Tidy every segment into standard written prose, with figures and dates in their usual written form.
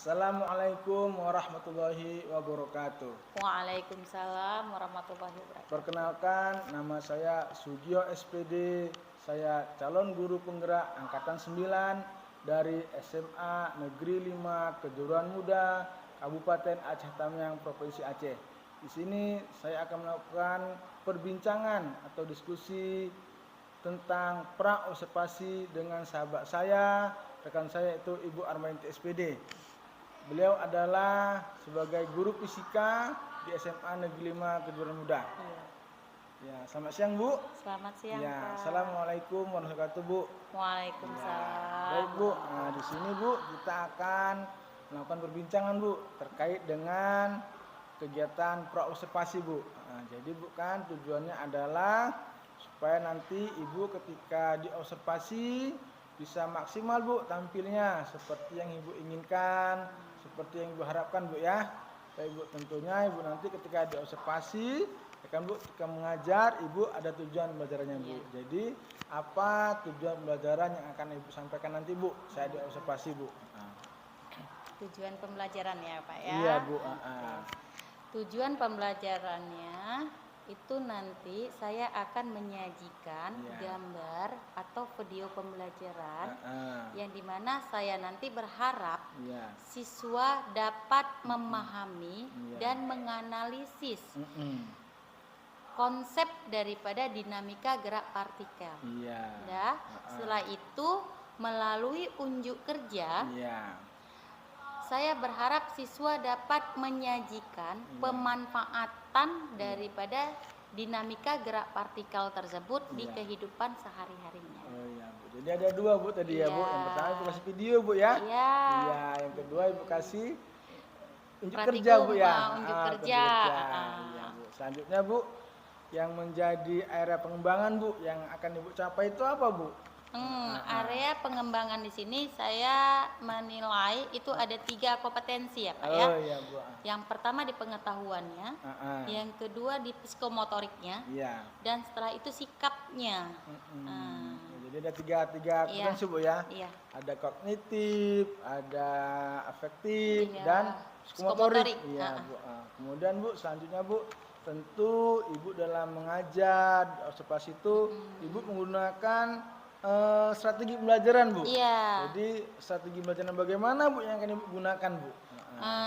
Assalamualaikum warahmatullahi wabarakatuh. Waalaikumsalam warahmatullahi wabarakatuh. Perkenalkan, nama saya Sugio SPD. Saya calon guru penggerak angkatan 9 dari SMA Negeri 5 Kejuruan Muda, Kabupaten Aceh Tamiang, Provinsi Aceh. Di sini saya akan melakukan perbincangan atau diskusi tentang pra-observasi dengan sahabat saya, rekan saya itu Ibu Armainti SPD. Beliau adalah sebagai guru fisika di SMA Negeri 5 Kejuruan Muda. Iya. Ya, selamat siang Bu. Selamat siang, Ya, Pak. Assalamualaikum warahmatullahi wabarakatuh Bu. Waalaikumsalam. Baik Bu, nah di sini Bu kita akan melakukan perbincangan Bu terkait dengan kegiatan pra-observasi Bu. Nah, jadi Bu kan tujuannya adalah supaya nanti Ibu ketika diobservasi bisa maksimal Bu tampilnya seperti yang Ibu inginkan, seperti yang Ibu harapkan Bu ya. Baik Bu, tentunya Ibu nanti ketika diobservasi kan Bu, ketika mengajar Ibu ada tujuan pembelajarannya Bu. Jadi apa tujuan pembelajaran yang akan Ibu sampaikan nanti Bu? Saya diobservasi Bu. Tujuan pembelajaran ya, Pak ya. Iya Bu. Tujuan pembelajarannya itu nanti saya akan menyajikan gambar atau video pembelajaran yang dimana saya nanti berharap siswa dapat memahami dan menganalisis konsep daripada dinamika gerak partikel. Ya, setelah itu melalui unjuk kerja saya berharap siswa dapat menyajikan pemanfaatan daripada dinamika gerak partikel tersebut di kehidupan sehari-harinya. Oh iya Bu. Jadi ada dua Bu tadi ya Bu. Yang pertama Ibu kasih video Bu ya. Iya. Yang kedua Ibu kasih unjuk kerja Bu ya. Unjuk kerja. Iya Bu. Selanjutnya Bu, yang menjadi area pengembangan Bu yang akan Ibu capai itu apa Bu? Area pengembangan di sini saya menilai itu ada 3 kompetensi ya Pak ya. Oh iya Bu. Yang pertama di pengetahuannya, yang kedua di psikomotoriknya, dan setelah itu sikapnya. Jadi ada tiga kompetensi Bu ya. Ada kognitif, ada afektif, dan psikomotorik. Iya Bu. Kemudian Bu, selanjutnya Bu, tentu Ibu dalam mengajar observasi itu Ibu menggunakan strategi pembelajaran Bu. Jadi strategi pembelajaran bagaimana Bu yang akan Ibu gunakan Bu?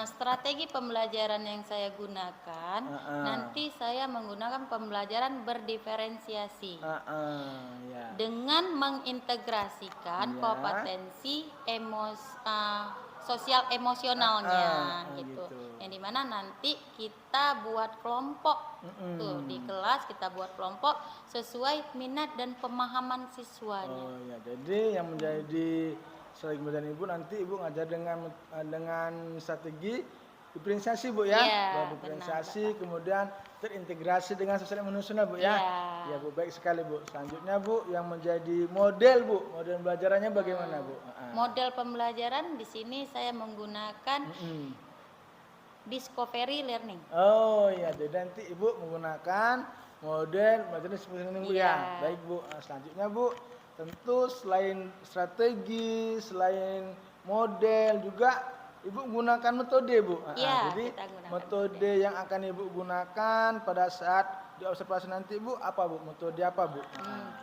Strategi pembelajaran yang saya gunakan nanti saya menggunakan pembelajaran berdiferensiasi dengan mengintegrasikan kompetensi sosial emosionalnya gitu. Yang dimana nanti kita buat kelompok tuh di kelas kita buat kelompok sesuai minat dan pemahaman siswanya. Oh ya, jadi yang menjadi strategi pembelajaran Ibu nanti Ibu ngajar dengan strategi diferensiasi Bu ya. Diferensiasi kemudian terintegrasi dengan sosial emosional Bu ya. Ya Bu, baik sekali Bu. Selanjutnya Bu, yang menjadi model Bu, model pembelajarannya bagaimana Bu? Model pembelajaran di sini saya menggunakan discovery learning. Oh iya, jadi nanti Ibu menggunakan model pembelajaran seperti ini Bu ya. Baik Bu. Selanjutnya Bu, tentu selain strategi, selain model juga Ibu menggunakan metode Bu. Jadi metode yang akan Ibu gunakan pada saat diobservasi nanti Bu apa Bu? Metode apa Bu?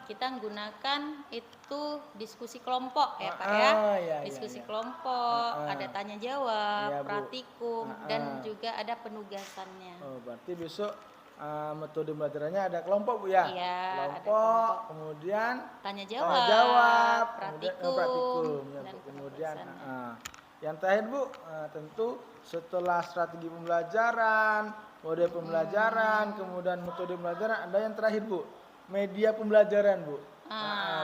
Kita menggunakan itu diskusi kelompok ya Pak ya. Diskusi kelompok, ada tanya jawab, praktikum, dan juga ada penugasannya. Oh, berarti besok metode pembelajarannya ada kelompok Bu ya? Kelompok, kemudian tanya jawab, praktikum, dan kemudian yang terakhir Bu, tentu setelah strategi pembelajaran, model pembelajaran, kemudian metode pembelajaran, ada yang terakhir Bu, media pembelajaran Bu.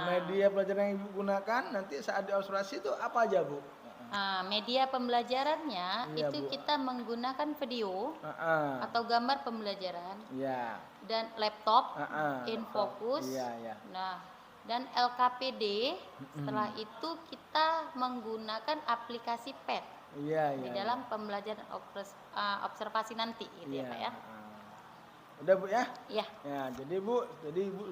Media pembelajaran yang Ibu gunakan nanti saat diobservasi itu apa aja Bu? Media pembelajarannya itu kita menggunakan video atau gambar pembelajaran dan laptop, infocus, dan LKPD. Setelah itu kita menggunakan aplikasi PET di dalam pembelajaran observasi nanti gitu ya Pak ya. Udah Bu ya? Iya. Ya, jadi Bu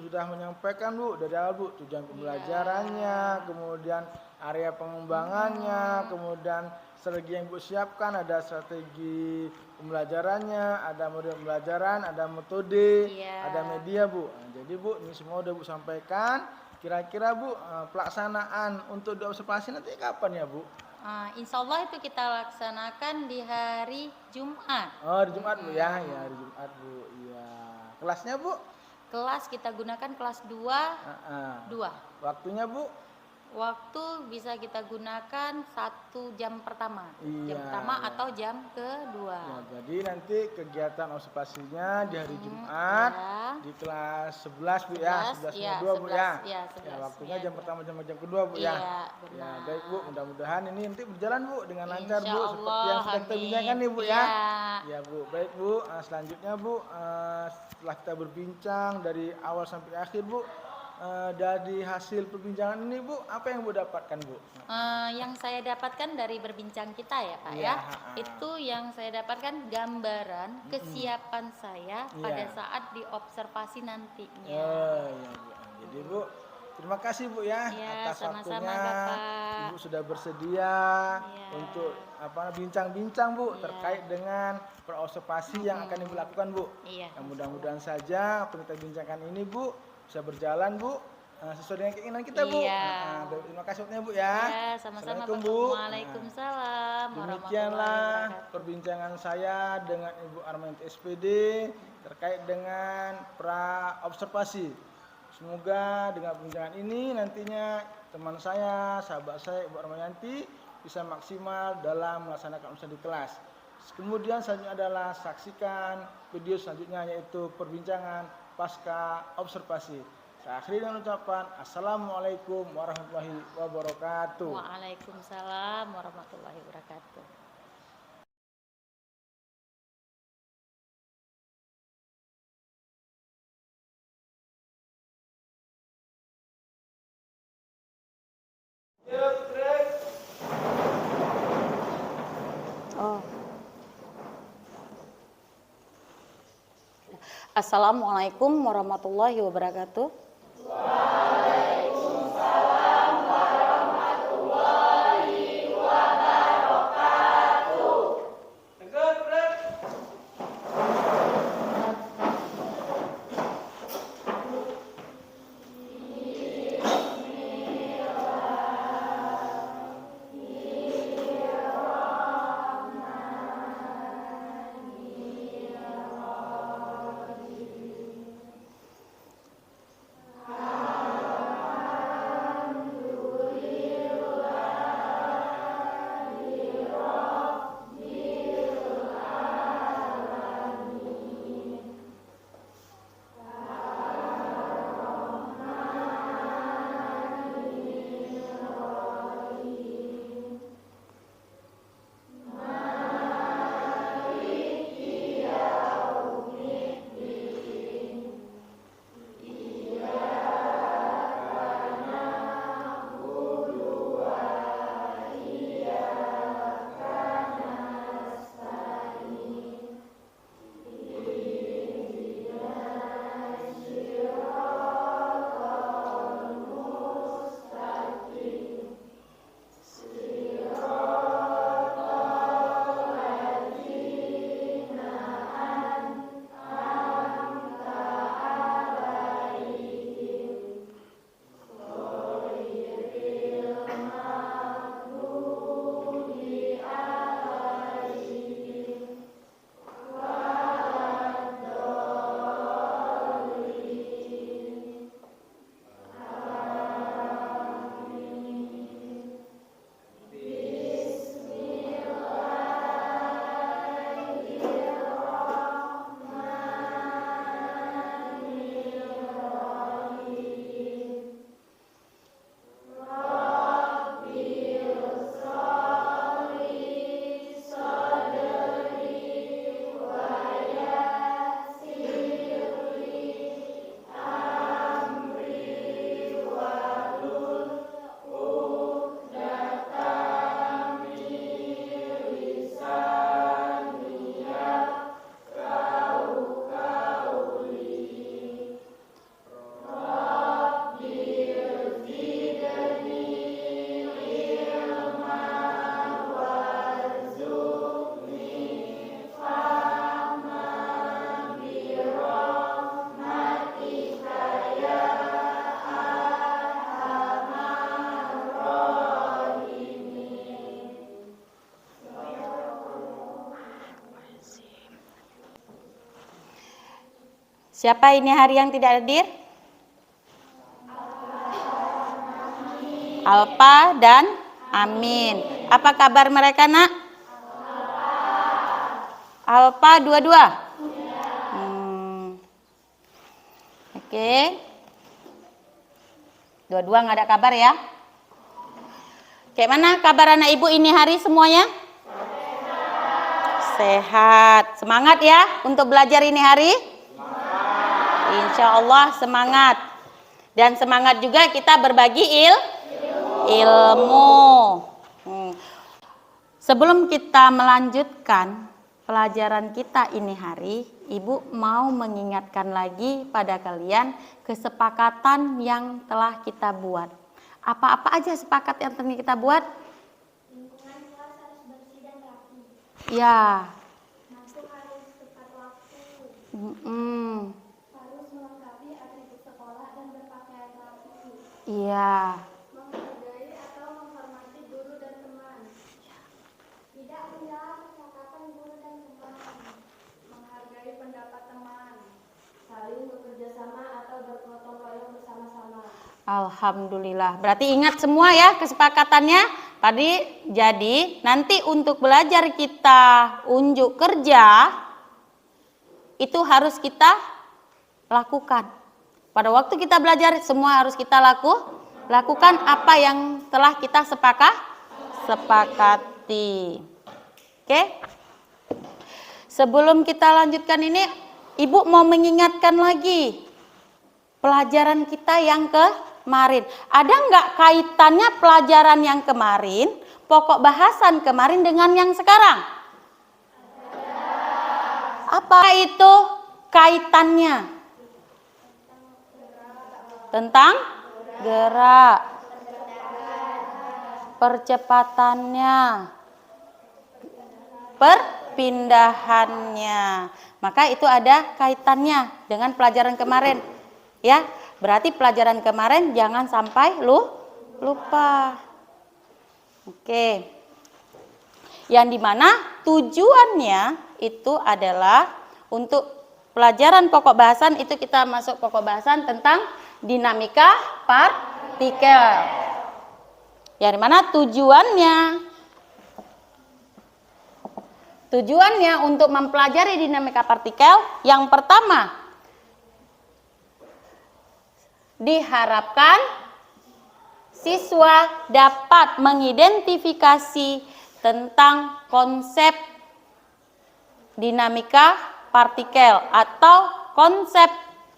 sudah menyampaikan Bu dari awal Bu tujuan pembelajarannya, kemudian area pengembangannya, kemudian strategi yang Bu siapkan, ada strategi pembelajarannya, ada model pembelajaran, ada metode, ada media Bu. Nah, jadi Bu ini semua udah Bu sampaikan. Kira-kira Bu pelaksanaan untuk observasi nanti kapan ya Bu? Insya Allah itu kita laksanakan di hari Jumat. Oh, di Jumat Bu ya, ya hari Jumat Bu. Iya. Kelasnya Bu? Kelas kita gunakan kelas 2. 2. Waktunya Bu? Waktu bisa kita gunakan 1 jam pertama. Jam pertama atau jam kedua. Ya, jadi nanti kegiatan observasinya di hari Jumat di kelas 11 Bu ya, 11-2 Bu ya. Ya, waktunya jam pertama jam kedua Bu ya. Ya, baik Bu, mudah-mudahan ini nanti berjalan Bu dengan lancar Bu seperti yang sudah kita bincangkan nih Bu ya. Ya Bu, baik Bu. Selanjutnya Bu, setelah kita berbincang dari awal sampai akhir Bu, dari hasil perbincangan ini Bu, apa yang Bu dapatkan Bu? Yang saya dapatkan dari berbincang kita ya Pak itu yang saya dapatkan gambaran kesiapan saya pada saat diobservasi nantinya. Ya Bu. Jadi Bu, terima kasih Bu ya atas waktunya. Ibu sudah bersedia untuk bincang-bincang Bu terkait dengan observasi yang akan Ibu lakukan Bu. Yang mudah-mudahan saja apa yang kita bincangkan ini Bu bisa berjalan Bu sesuai dengan keinginan kita Bu. Terima kasih waktunya Bu ya. Sama-sama Bu. Waalaikumsalam. Demikianlah perbincangan saya dengan Ibu Armayanti SPD terkait dengan pra observasi. Semoga dengan perbincangan ini nantinya teman saya, sahabat saya Ibu Armayanti bisa maksimal dalam melaksanakan usaha di kelas. Kemudian selanjutnya adalah saksikan video selanjutnya yaitu perbincangan pasca observasi. Saya akhiri dengan ucapan Assalamualaikum warahmatullahi wabarakatuh. Waalaikumsalam warahmatullahi wabarakatuh. Assalamualaikum warahmatullahi wabarakatuh. Waalaikumsalam warahmatullahi wabarakatuh. Siapa ini hari yang tidak hadir? Alpa dan Amin. Apa kabar mereka, Nak? Alpa dua-dua? Oke. Dua-dua nggak ada kabar ya? Kayak mana kabar anak ibu ini hari semuanya? Sehat. Semangat ya untuk belajar ini hari? Insya Allah semangat. Dan semangat juga kita berbagi ilmu. Sebelum kita melanjutkan pelajaran kita ini hari, Ibu mau mengingatkan lagi pada kalian kesepakatan yang telah kita buat. Apa-apa aja sepakat yang tadi kita buat? Lingkungan kelas harus bersih dan rapi. Ya. Masuk harus tepat waktu. Harus melengkapi atribut sekolah dan berpakaian rapi. Iya. Menghargai atau menghormati guru dan teman. Tidak menyela percakapan guru dan teman. Menghargai pendapat teman. Saling bekerja sama atau bergotong royong bersama-sama. Alhamdulillah. Berarti ingat semua ya kesepakatannya tadi. Jadi nanti untuk belajar kita unjuk kerja itu harus kita lakukan. Pada waktu kita belajar semua harus kita lakukan apa yang telah kita sepakati. Oke? Sebelum kita lanjutkan ini, Ibu mau mengingatkan lagi pelajaran kita yang kemarin. Ada nggak kaitannya pelajaran yang kemarin, pokok bahasan kemarin dengan yang sekarang? Apa itu kaitannya? Tentang gerak, percepatannya, perpindahannya. Maka itu ada kaitannya dengan pelajaran kemarin. Ya, berarti pelajaran kemarin jangan sampai lupa. Oke. Yang dimana tujuannya itu adalah untuk pelajaran pokok bahasan itu kita masuk pokok bahasan tentang dinamika partikel. Yang dimana tujuannya untuk mempelajari dinamika partikel yang pertama diharapkan siswa dapat mengidentifikasi tentang konsep dinamika partikel atau konsep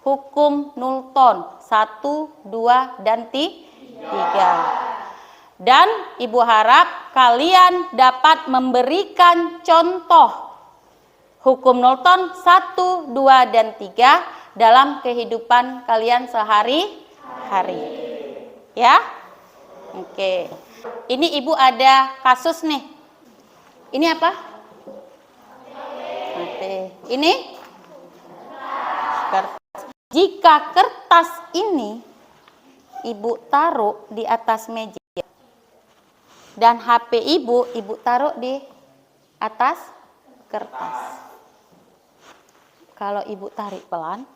hukum Newton 1, 2, dan 3. Dan Ibu harap kalian dapat memberikan contoh hukum Newton 1, 2, dan 3 dalam kehidupan kalian sehari-hari. Ya? Oke. Ini Ibu ada kasus nih. Ini apa? Ini? Kertas. Jika kertas ini Ibu taruh di atas meja dan HP Ibu taruh di atas kertas. Kalau Ibu tarik pelan,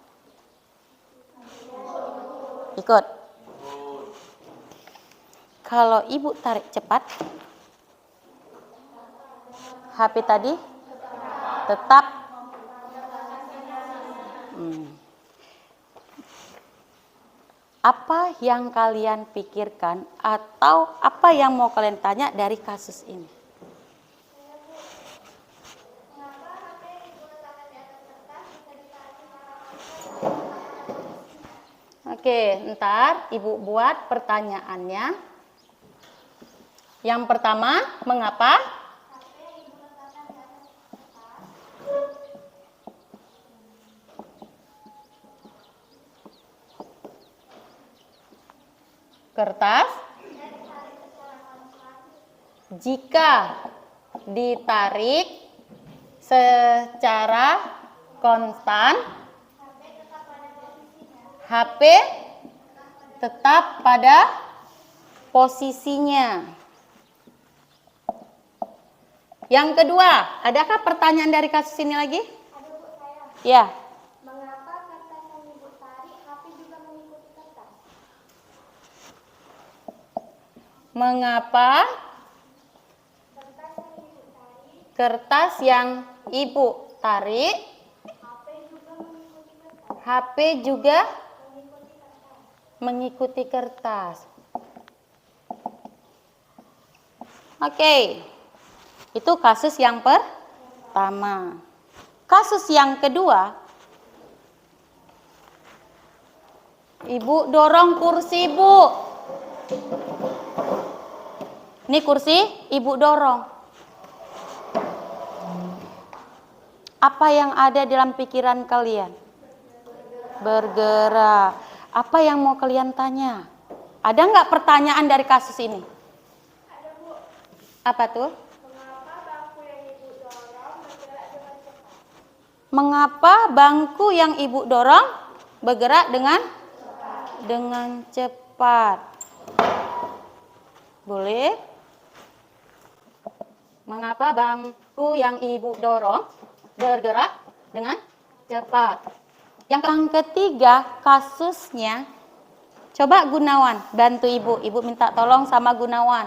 ikut. Kalau Ibu tarik cepat, HP tadi tetap. Apa yang kalian pikirkan atau apa yang mau kalian tanya dari kasus ini? Oke, ntar Ibu buat pertanyaannya. Yang pertama, mengapa? Kertas jika ditarik secara konstan, HP tetap pada posisinya. Yang kedua, adakah pertanyaan dari kasus ini lagi? Ada Bu, saya. Ya. Mengapa kertas Mengapa kertas yang ibu tarik, HP juga mengikuti kertas. Oke, itu kasus yang pertama. Kasus yang kedua, ibu dorong kursi, Bu. Ini kursi ibu dorong. Apa yang ada dalam pikiran kalian? Bergerak. Apa yang mau kalian tanya? Ada nggak pertanyaan dari kasus ini? Ada, Bu. Apa tuh? Mengapa bangku yang ibu dorong bergerak Mengapa dengan bangku yang ibu dorong dengan cepat? Boleh? Mengapa bangku yang ibu dorong bergerak dengan cepat? Yang ketiga, kasusnya, coba Gunawan bantu ibu. Ibu minta tolong sama Gunawan.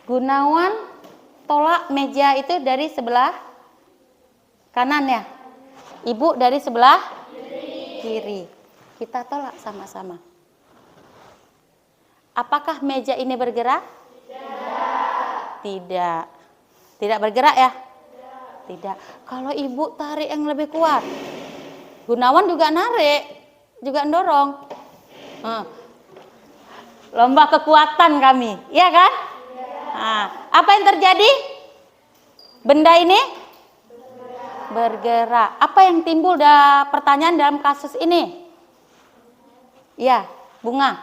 Gunawan tolak meja itu dari sebelah kanan ya. Ibu dari sebelah kiri. Kita tolak sama-sama. Apakah meja ini bergerak? Tidak. Tidak bergerak ya? Tidak. Kalau ibu tarik yang lebih kuat. Gunawan juga narik, juga dorong. Lomba kekuatan kami, iya kan? Nah, apa yang terjadi? Benda ini bergerak. Apa yang timbul pertanyaan dalam kasus ini? Ya, Bunga.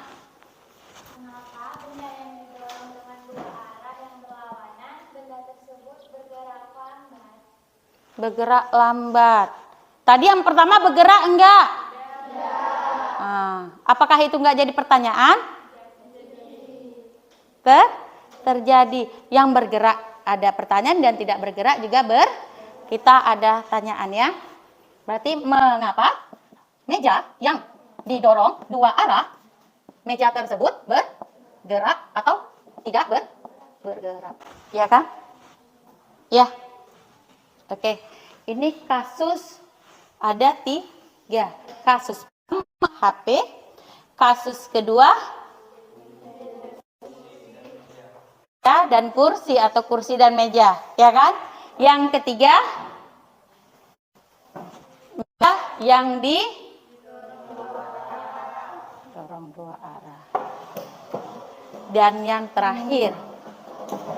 Mengapa benda yang didorong dengan dua arah yang berlawanan, benda tersebut bergerak lambat? Bergerak lambat. Tadi yang pertama bergerak enggak? Apakah itu enggak jadi pertanyaan? Terjadi. Yang bergerak ada pertanyaan dan tidak bergerak juga kita ada tanyaan ya. Berarti mengapa meja yang didorong dua arah, meja tersebut bergerak atau tidak bergerak? Ya kan? Ya. Oke. Ini kasus ada 3. Kasus HP, kasus kedua dan kursi atau kursi dan meja, ya kan? Yang ketiga yang didorong dua arah. Dan yang terakhir,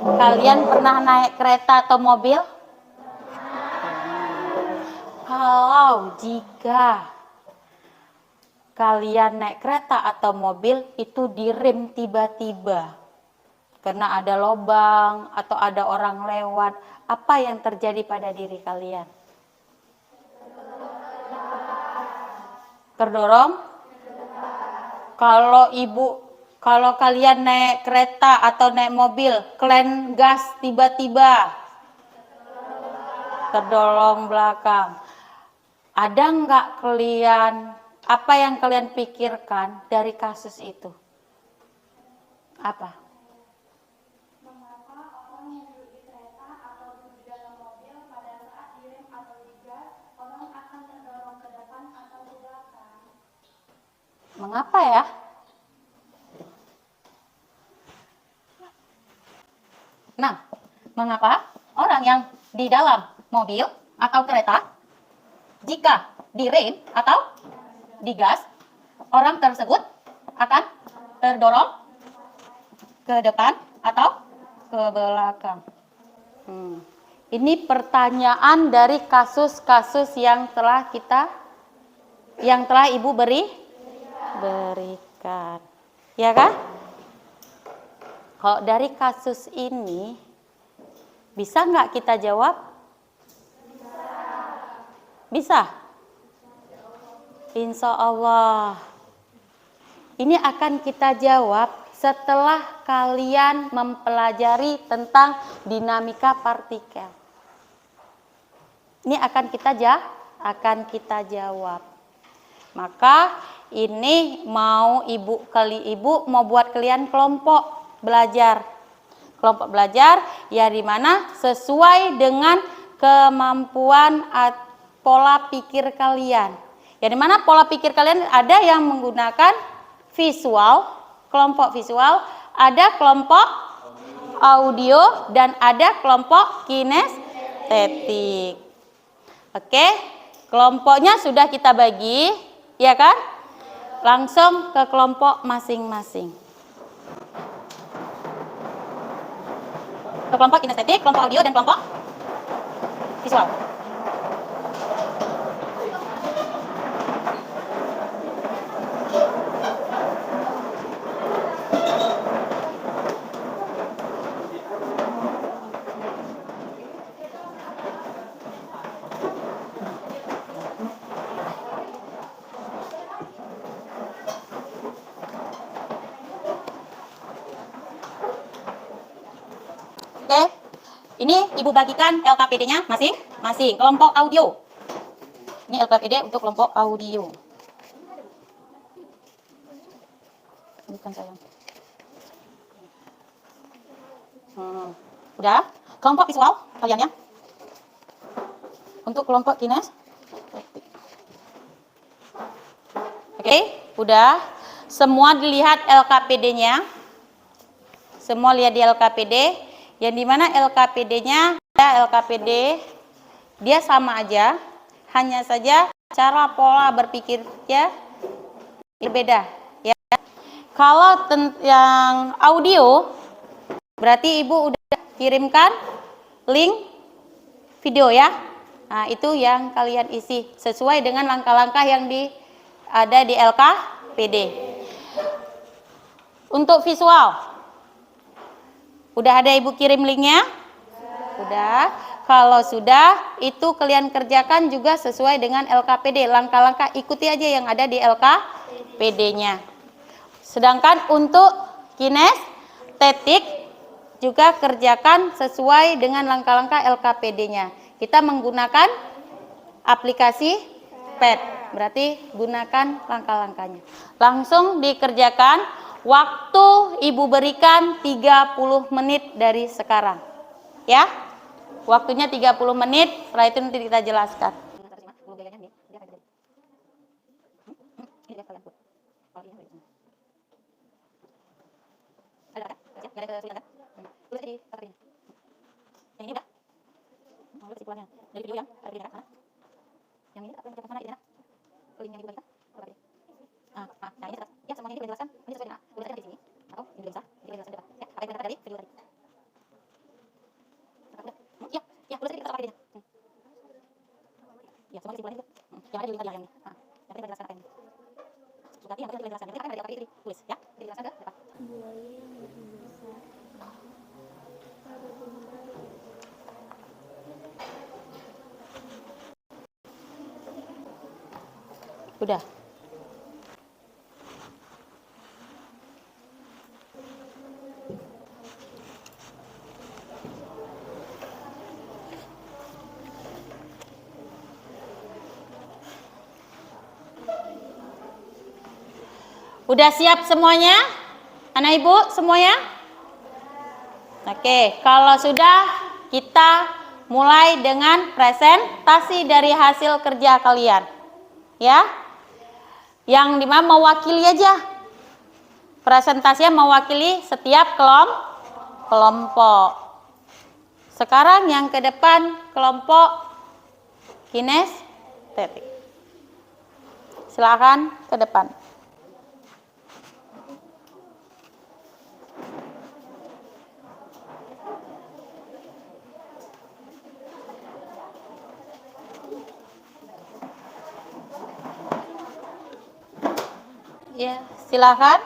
kalian pernah naik kereta atau mobil? Kalau jika kalian naik kereta atau mobil itu direm tiba-tiba karena ada lubang atau ada orang lewat, apa yang terjadi pada diri kalian? Terdorong? Kalau kalian naik kereta atau naik mobil, kalian gas tiba-tiba, terdorong belakang. Ada nggak kalian, apa yang kalian pikirkan dari kasus itu? Apa? Mengapa orang yang duduk di kereta atau duduk di dalam mobil pada saat direm atau digas, orang akan terdorong ke depan atau ke belakang? Mengapa ya? Nah, mengapa orang yang di dalam mobil atau kereta jika direm atau digas, orang tersebut akan terdorong ke depan atau ke belakang? Ini pertanyaan dari kasus-kasus yang telah Ibu berikan. Ya kan? Kalau dari kasus ini, bisa nggak kita jawab? Bisa? Insya Allah. Ini akan kita jawab setelah kalian mempelajari tentang dinamika partikel. Ini akan kita jawab. Maka ini mau ibu mau buat kalian kelompok belajar. Kelompok belajar ya di mana sesuai dengan kemampuan pola pikir kalian. Ya di mana pola pikir kalian ada yang menggunakan visual, kelompok visual, ada kelompok audio dan ada kelompok kinestetik. Oke, kelompoknya sudah kita bagi, ya kan? Langsung ke kelompok masing-masing. Ke kelompok kinestetik, kelompok audio, dan kelompok visual. Oke, ini ibu bagikan LKPD-nya masing-masing. Kelompok audio. Ini LKPD untuk kelompok audio. Bukan sayang. Udah. Kelompok visual kalian ya. Untuk kelompok kinestetik. Oke, udah. Semua dilihat LKPD-nya. Semua lihat di LKPD. Yang dimana LKPD-nya ada LKPD dia sama aja, hanya saja cara pola berpikirnya berbeda ya. Kalau yang audio berarti ibu udah kirimkan link video ya. Nah itu yang kalian isi sesuai dengan langkah-langkah yang ada di LKPD. Untuk visual udah ada ibu kirim linknya? Udah. Kalau sudah, itu kalian kerjakan juga sesuai dengan LKPD. Langkah-langkah ikuti aja yang ada di LKPD-nya. Sedangkan untuk kinestetik juga kerjakan sesuai dengan langkah-langkah LKPD-nya. Kita menggunakan aplikasi PET. Berarti gunakan langkah-langkahnya. Langsung dikerjakan. Waktu ibu berikan 30 menit dari sekarang. Ya. Waktunya 30 menit, setelah itu nanti kita jelaskan. Yang ini udah? Mau lihat kesimpulannya dari video yang ada di sana? Yang ini apa yang kita sana di sana? Link yang dibagikan? Nah ini ya semuanya ini boleh dijelaskan. Ini sesuai dengan boleh di sini atau ini bisa dijelaskan di depan. Ya, apa yang kita dapat dari video tadi? Ya, boleh kita pakai dia. Ya, semua kesimpulannya juga. Yang ada di link tadi yang ini. Yang kita jelaskan apa ini? Berarti yang kita jelaskan. Nanti akan ada di tulis ya. Dijelaskan ke depan. Udah. Udah siap semuanya? Anak ibu semuanya? Oke, kalau sudah kita mulai dengan presentasi dari hasil kerja kalian. Ya. Yang dimana mewakili aja. Presentasinya mewakili setiap kelompok. Sekarang yang ke depan kelompok kinestetik. Silakan ke depan. Ya, silakan.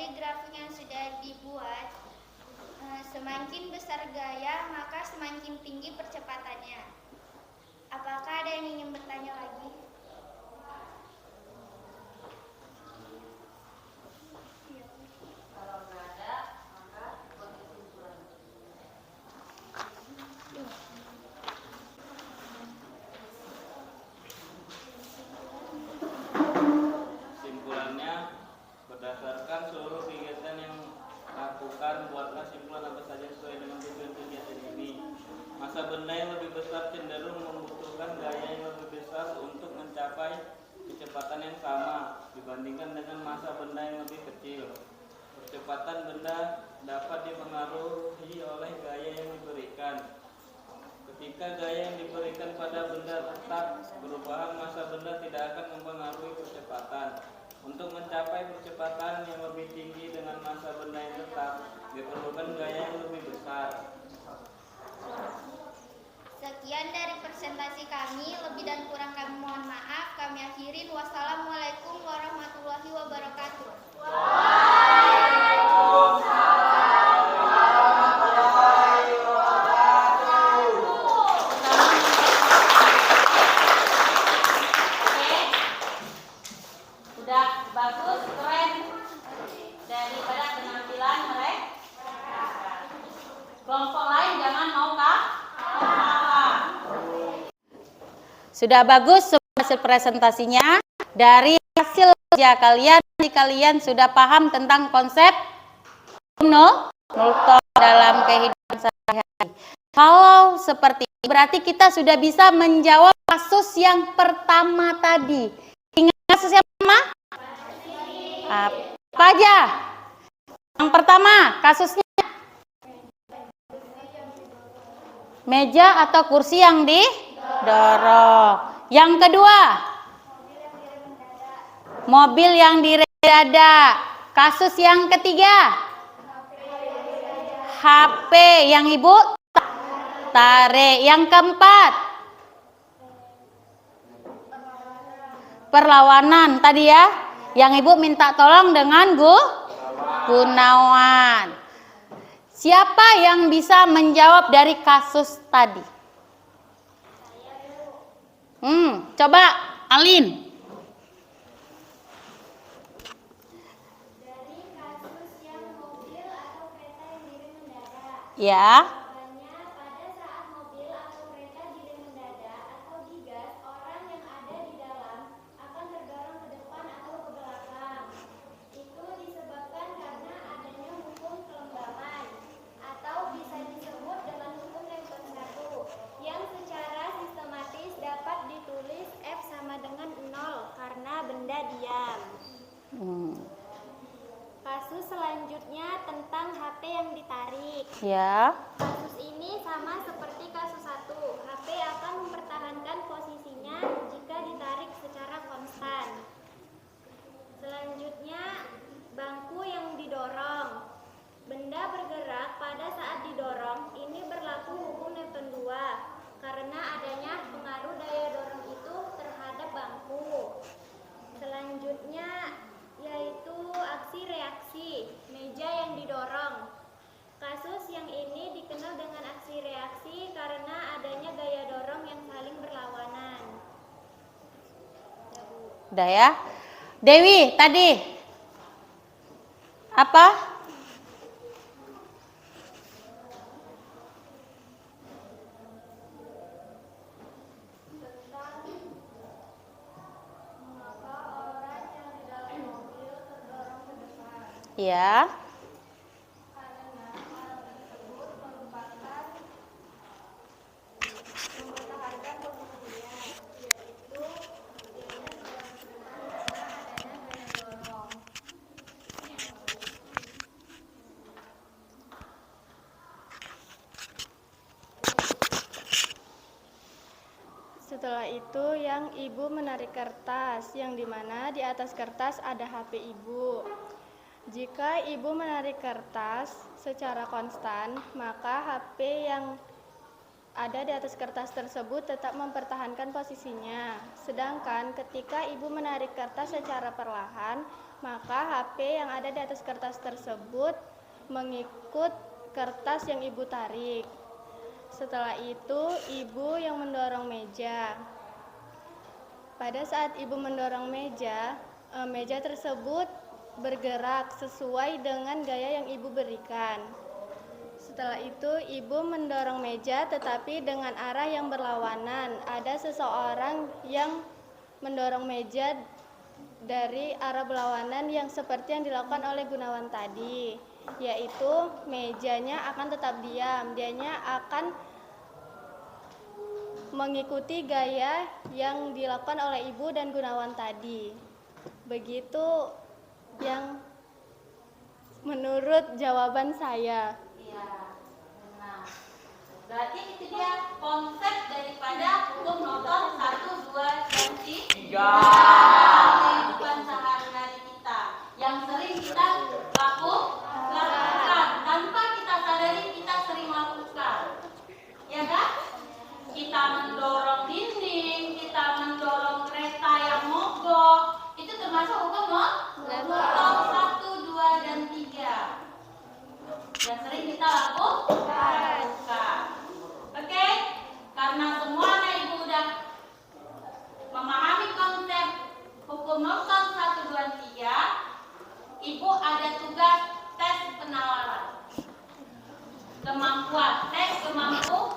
dari grafik yang sudah dibuat, semakin besar gaya, maka semakin tinggi percepatannya. Apakah ada yang ingin bertanya lagi? Simpulannya, berdasarkan seluruh kegiatan yang lakukan, buatlah simpulan apa saja sesuai dengan tujuan kegiatan ini. Masa benda yang lebih besar cenderung membutuhkan gaya yang lebih besar untuk mencapai kecepatan yang sama dibandingkan dengan masa benda yang lebih kecil. Percepatan benda dapat dipengaruhi oleh gaya yang diberikan. Ketika gaya yang diberikan pada benda tetap, perubahan masa benda tidak akan mempengaruhi percepatan. Untuk mencapai percepatan yang lebih tinggi dengan masa benda yang tetap, diperlukan gaya yang lebih besar. Sekian dari presentasi kami, lebih dan kurang kami mohon maaf. Kami akhirin. Wassalamualaikum warahmatullahi wabarakatuh. Sudah bagus, keren daripada penampilan mereka. Kelompok lain jangan mau kah? Sudah bagus semua hasil presentasinya. Dari hasil kerja kalian sudah paham tentang konsep Newton dalam kehidupan sehari-hari. Kalau seperti ini berarti kita sudah bisa menjawab kasus yang pertama tadi. Ingat kasus yang pertama? Apa aja? Yang pertama kasusnya meja atau kursi yang didorong. Yang kedua, mobil yang direm. Kasus yang ketiga, HP yang ibu tarik. Yang keempat, perlawanan tadi ya, yang ibu minta tolong dengan Gunawan. Siapa yang bisa menjawab dari kasus tadi? Coba Alin. Dari kasus yang mobil atau kereta yang direm mendadak. Ya. Jawabannya, pada saat mobil atau kereta direm mendadak atau digas, orang yang ada di dalam akan terdorong ke depan atau ke belakang. Itu disebabkan karena adanya hukum kelembaban, atau bisa disebut dengan hukum Newton 1, yang secara sistematis dapat ditulis F sama dengan 0 karena benda diam. Kasus selanjutnya tentang HP yang ditarik. Ya. Kasus ini sama seperti kasus 1. HP akan mempertahankan posisinya jika ditarik secara konstan. Selanjutnya, bangku yang didorong. Benda bergerak pada saat didorong. Ini berlaku hukum Newton 2 karena adanya pengaruh daya dorong itu terhadap bangku. Selanjutnya yaitu aksi reaksi, meja yang didorong. Kasus yang ini dikenal dengan aksi reaksi karena adanya gaya dorong yang saling berlawanan. Udah ya. Dewi tadi apa? Ya. Setelah itu yang ibu menarik kertas, yang dimana di atas kertas ada HP ibu. Jika ibu menarik kertas secara konstan, maka HP yang ada di atas kertas tersebut tetap mempertahankan posisinya. Sedangkan ketika ibu menarik kertas secara perlahan, maka HP yang ada di atas kertas tersebut mengikut kertas yang ibu tarik. Setelah itu, ibu yang mendorong meja. Pada saat ibu mendorong meja, meja tersebut bergerak sesuai dengan gaya yang ibu berikan. Setelah itu, ibu mendorong meja tetapi dengan arah yang berlawanan. Ada seseorang yang mendorong meja dari arah berlawanan yang seperti yang dilakukan oleh Gunawan tadi, yaitu mejanya akan tetap diam. Dianya akan mengikuti gaya yang dilakukan oleh ibu dan Gunawan tadi. Begitu yang menurut jawaban saya. Iya, benar. Berarti itu dia konsep daripada hukum Newton 1, 2, dan 3. Kehidupan sehari-hari kita yang sering kita lakukan tanpa kita sadari, kita sering lakukan, ya kan? Kita mendorong dinding, kita mendorong kereta yang mogok, itu termasuk hukum Newton 1, 2, dan 3 yang sering kita lakukan. Oke? Karena semua anak ibu udah memahami konsep hukum Newton 1, 2, 3, ibu ada tugas tes penawaran kemampuan, tes kemampuan.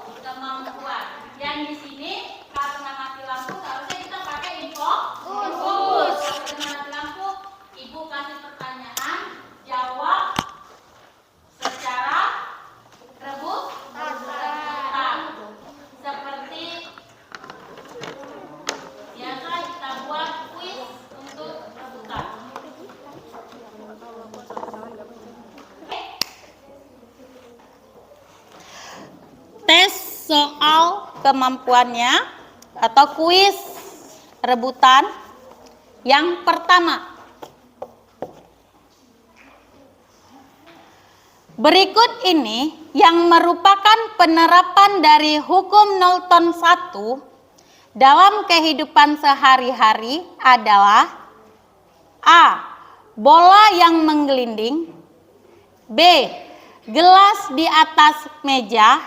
Yang di sini karena mati lampu seharusnya kita pakai fokus. Karena mati lampu, ibu kasih pertanyaan, jawab secara rebutan. Seperti biasa kita buat kuis untuk rebutan. Tes soal kemampuannya atau kuis rebutan yang pertama. Berikut ini yang merupakan penerapan dari hukum Newton 1 dalam kehidupan sehari-hari adalah: A. Bola yang menggelinding. B. Gelas di atas meja.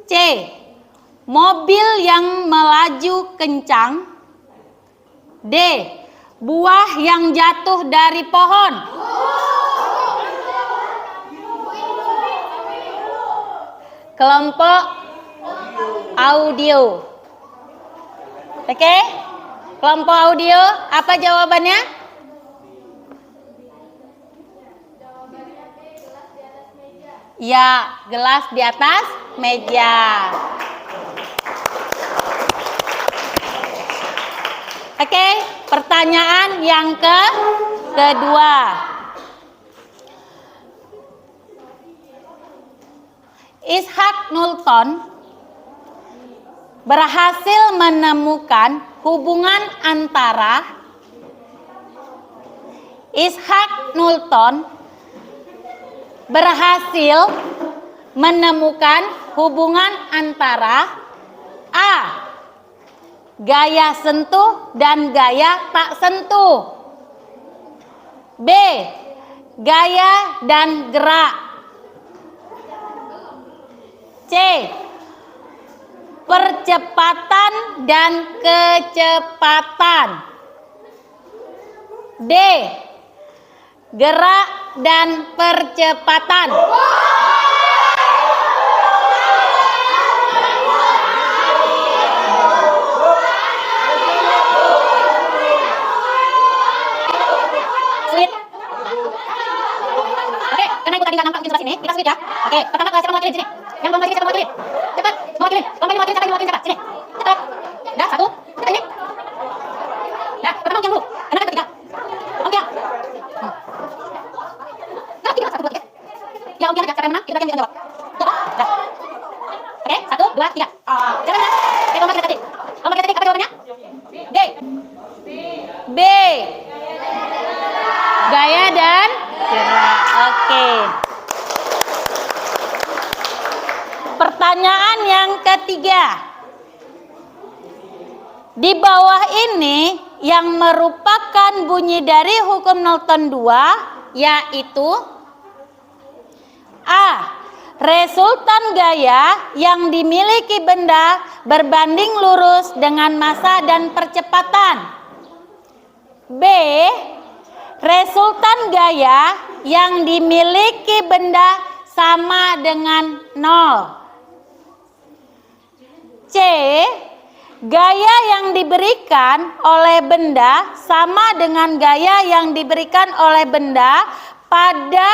C. Mobil yang melaju kencang. D. Buah yang jatuh dari pohon. Kelompok audio. Oke? Kelompok audio, apa jawabannya? Ya, gelas di atas meja. Oke, pertanyaan yang kedua. Isaac Newton berhasil menemukan hubungan antara A. Gaya sentuh dan gaya tak sentuh. B. Gaya dan gerak. C. Percepatan dan kecepatan. D. Gerak dan percepatan. Sulit. Oke, karena ibu tadi nggak nampak mungkin sebelah sini, kita sulit ya. Oke, pertama siapa mewakili sini? Yang belum mewakili siapa mewakili? Cepat, mewakili. Lomba ini mewakili siapa? Mewakili siapa? Sini. Cepat. Dah, satu. Kita ini. Dah, pertama yang dulu. Karena ketiga. Oke. Nah, tiga, satu, dua, tiga. Ya, oke aja. Siapa yang menang? Itu yang jawab. Dah. Oke, satu, dua, tiga. Siapa yang menang? Oke, lomba kita tadi. Lomba kita tadi, apa jawabannya? D. B. Gaya dan gerak. Oke. Pertanyaan Pertanyaan yang ketiga. Di bawah ini yang merupakan bunyi dari hukum Newton 2 yaitu A. Resultan gaya yang dimiliki benda berbanding lurus dengan massa dan percepatan. B. Resultan gaya yang dimiliki benda sama dengan 0. C. Gaya yang diberikan oleh benda sama dengan gaya yang diberikan oleh benda pada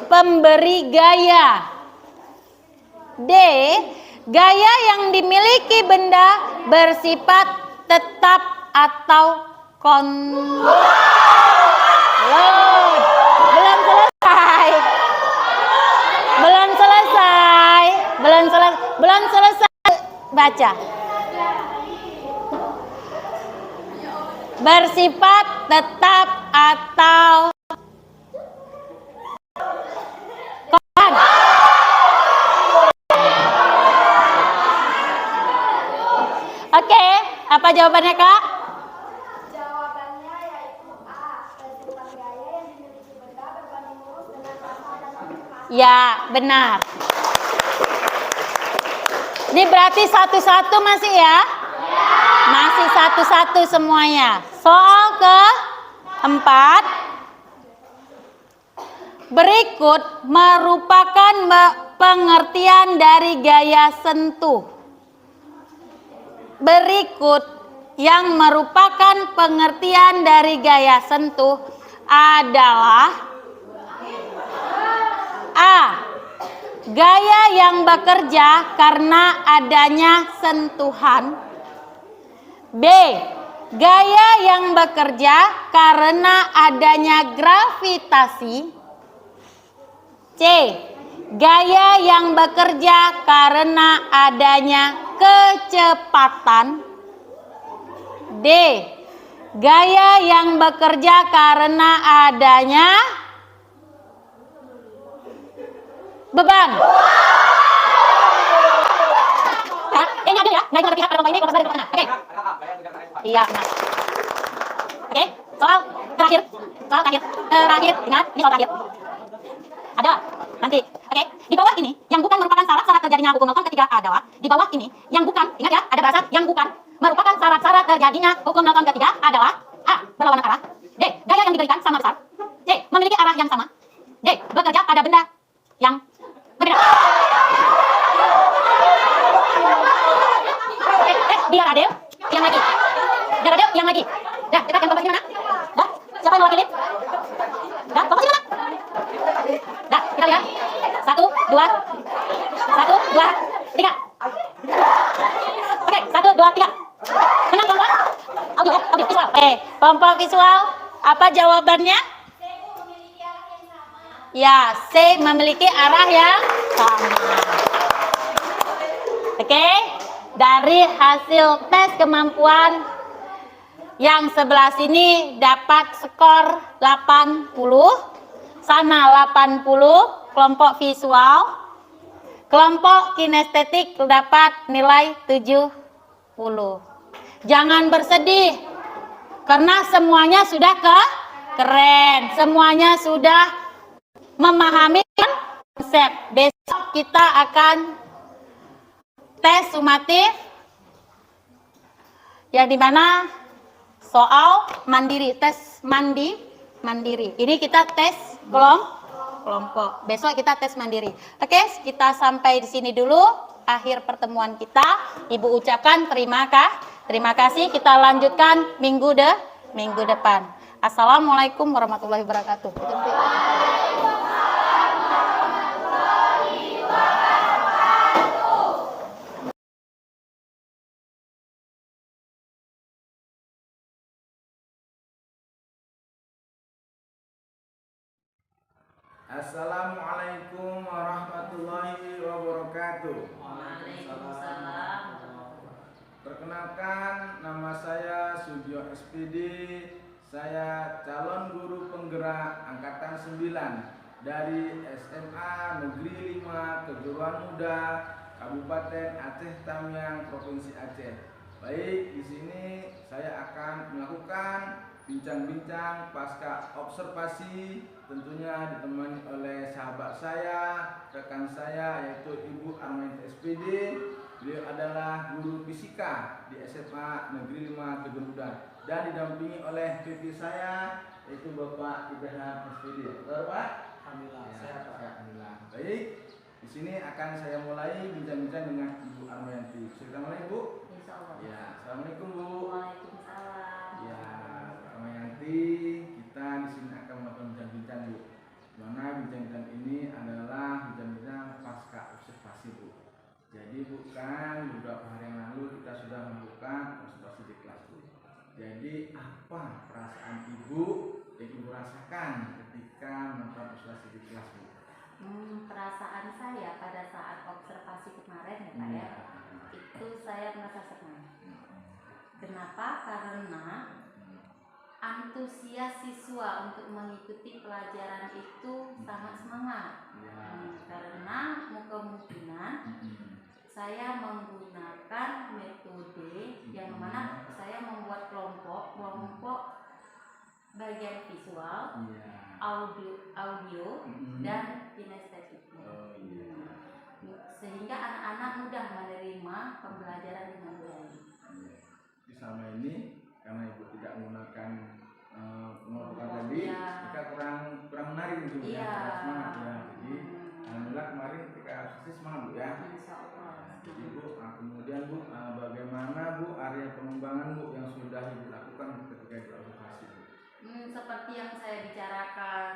pemberi gaya. D. Gaya yang dimiliki benda bersifat tetap atau Belum selesai. Belum selesai baca. Bersifat tetap atau Oke, apa jawabannya, Kak? Jawabannya yaitu A. Resultan gaya yang dimiliki benda berbanding lurus dengan massa dan percepatan. Ya, benar. Ini berarti satu-satu masih ya? Masih satu-satu semuanya. Soal keempat. Berikut merupakan pengertian dari gaya sentuh. Berikut yang merupakan pengertian dari gaya sentuh adalah A. Gaya yang bekerja karena adanya sentuhan. B. Gaya yang bekerja karena adanya gravitasi. C. Gaya yang bekerja karena adanya kecepatan. D. Gaya yang bekerja karena adanya beban. Ini ada ya? Nggak ngerti hak pada lomba ini, kalau dari mana? Oke. Iya, benar. Oke, soal terakhir. Ingat, ini soal terakhir. Ada nanti. Oke, di bawah ini yang bukan merupakan syarat-syarat terjadinya hukum Newton ketiga adalah di bawah ini yang bukan, ingat ya, ada bahasa yang bukan merupakan syarat-syarat terjadinya hukum Newton ketiga adalah A. Berlawanan arah. D. Gaya yang diberikan sama besar. C. Memiliki arah yang sama. D. Bekerja pada benda yang berbeda. Biar adil, yang lagi. Biar adil, yang lagi. Dah, kita yang kelompok mana? Dah, siapa yang mewakili? Dah, kelompok mana? Dah, kita lihat. 1, 2, 3. Oke, 1, 2, 3. Menang kelompok? Audio visual. Kelompok visual, apa jawabannya? C. Memiliki arah yang sama. Ya, C memiliki arah yang sama. Oke, dari hasil tes kemampuan yang sebelah sini dapat skor 80, sana 80, kelompok visual. Kelompok kinestetik dapat nilai 70. Jangan bersedih, karena semuanya sudah keren, semuanya sudah memahami konsep. Besok kita akan tes sumatif yang dimana soal mandiri, tes mandiri. Ini kita tes kelompok. Besok kita tes mandiri. Oke, kita sampai di sini dulu akhir pertemuan kita. Ibu ucapkan terima kasih. Kita lanjutkan minggu depan. Assalamualaikum warahmatullahi wabarakatuh. Assalamualaikum warahmatullahi wabarakatuh. Perkenalkan, nama saya Sujo SPD. Saya calon guru penggerak angkatan 9 dari SMA Negeri 5 Kejuruan Muda Kabupaten Aceh Tamiang, Provinsi Aceh. Baik, di sini saya akan melakukan bincang-bincang pasca observasi, tentunya ditemani oleh sahabat saya, rekan saya, yaitu Ibu Armayanti SPD. Beliau adalah guru fisika di SMA Negeri 5 Kejemudan dan didampingi oleh PP saya, yaitu Bapak Ibrahim SPD. Betul, Pak? Alhamdulillah, Ya, sehat Pak. Alhamdulillah. Baik, di sini akan saya mulai bincang-bincang dengan Ibu Armayanti. Kita mulai, Bu. Insya Allah. Ya, assalamualaikum, Bu. Waalaikumsalam. Ya, Pak Armayanti, kita di sini akan melakukan bincang-bincang, Bu. Mana bincang-bincang ini adalah bincang-bincang pasca observasi, Bu. Jadi bukan beberapa hari yang lalu kita sudah melakukan observasi di kelas, Bu. Jadi apa perasaan Ibu yang Ibu rasakan ketika melakukan observasi di kelas, Bu? Perasaan saya pada saat observasi kemarin ya Pak ya, itu saya merasa senang. Kenapa? Karena antusias siswa untuk mengikuti pelajaran itu sangat semangat. Karena kemungkinan saya menggunakan metode yang mana saya membuat kelompok bagian visual, audio dan kinestetiknya. Sehingga anak-anak mudah menerima pembelajaran dengan baik. Selama ini karena Ibu tidak menggunakan pengelompokan tadi, kita kurang menarik gitu ya, kurang semangat ya. Jadi alhamdulillah kemarin ketika sih semangat, Bu ya. Insya Allah. Jadi Bu, kemudian Bu, bagaimana Bu area pengembangan Bu yang sudah Ibu lakukan ketika diobservasi, Bu? Seperti yang saya bicarakan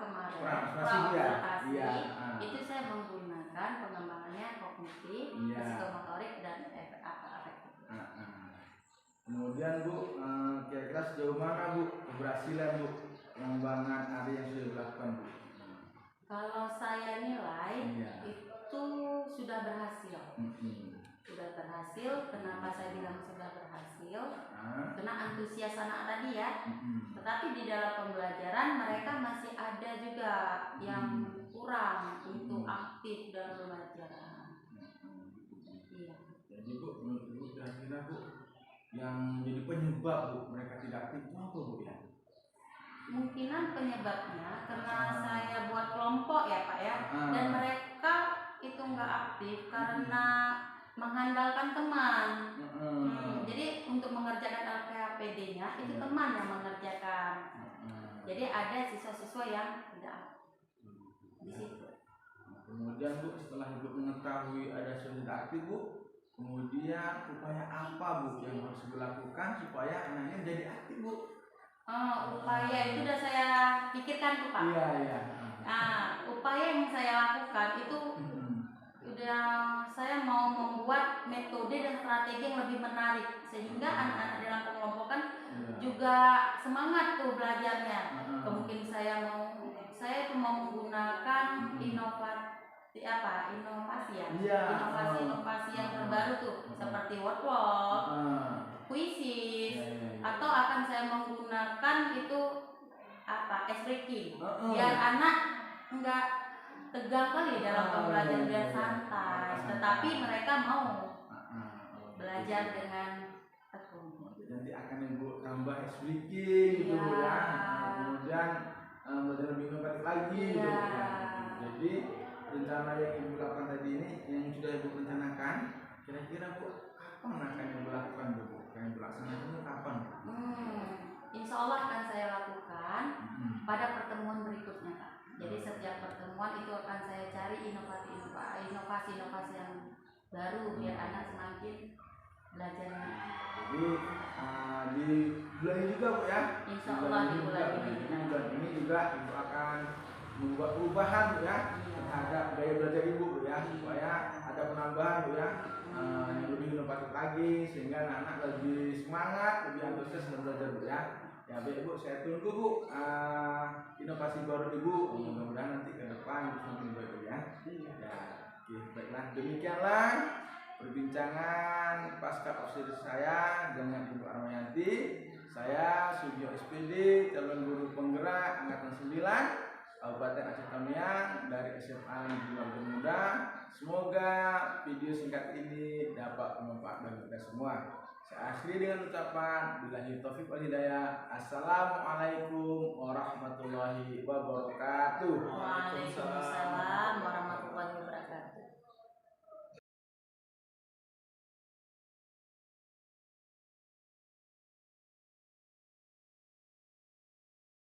kemarin, observasi, itu saya menggunakan pengembangannya kognitif, psikomotorik dan afektif. Kemudian Bu, kira-kira sejauh mana Bu keberhasilan Bu pengembangan area yang sudah dilakukan, Bu? Kalau saya nilai itu sudah berhasil. Sudah berhasil. Kenapa saya bilang sudah berhasil? Karena antusias anak tadi ya. Tetapi di dalam pembelajaran mereka masih ada juga yang kurang untuk aktif dalam pembelajaran. Iya. Jadi Bu, menurut Ibu kira-kira Bu yang jadi penyebab Bu mereka tidak aktif itu apa, Bu ya? Kemungkinan penyebabnya karena saya buat kelompok ya Pak ya, dan mereka itu nggak aktif karena mengandalkan teman. Jadi untuk mengerjakan LPHPD-nya itu teman yang mengerjakan. Jadi ada siswa-siswa yang tidak di situ. Kemudian Bu, setelah Ibu mengetahui ada siswa tidak aktif, Bu, kemudian upaya apa Bu yang harus dilakukan supaya anaknya jadi aktif, Bu? Upaya itu sudah saya pikirkan tuh Pak. Iya. Upaya yang saya lakukan itu udah saya mau membuat metode dan strategi yang lebih menarik sehingga anak-anak dalam pengelompokan juga semangat tuh belajarnya. Kemungkinan saya itu mau menggunakan inovasi yang terbaru tuh seperti word-word, kuisis, atau akan saya menggunakan itu ice breaking biar anak enggak tegang kali dalam pembelajaran biar santai, tetapi mereka mau belajar dengan tekun. Nanti akan Ibu tambah ice breaking gitu Bu ya. Kemudian belajar lebih inovatif lagi gitu ya. Jadi rencana yang Ibu lakukan tadi ini yang sudah Ibu rencanakan, kira-kira Bu kapan akan Ibu lakukan, Bu? Yang Ibu laksanakan kapan? Insya Allah akan saya lakukan pada pertemuan berikutnya Pak. Jadi setiap pertemuan itu akan saya cari inovasi-inovasi yang baru biar anak semakin belajarnya. Jadi di bulan ini juga Bu ya. Insya Allah di bulan ini juga Ibu akan membuat perubahan Bu ya terhadap gaya belajar Ibu Bu ya, supaya ada penambahan Bu ya yang lebih inovatif lagi sehingga anak-anak lebih semangat, lebih antusias dalam belajar Bu ya. Ya baik Bu, saya tunggu Bu inovasi baru Ibu. Mudah-mudahan nanti ke depan semakin baik Bu ya. Oke, baiklah demikianlah perbincangan pasca observasi saya dengan Ibu Armayanti. Saya Sugio SPD, calon guru penggerak angkatan 9 Kabupaten Aceh Tamiang dari SMA Negeri Waljur Muda. Semoga video singkat ini dapat bermanfaat bagi kita semua. Saya akhiri dengan ucapan billahi taufiq wal hidayah. Assalamualaikum warahmatullahi wabarakatuh. Waalaikumsalam.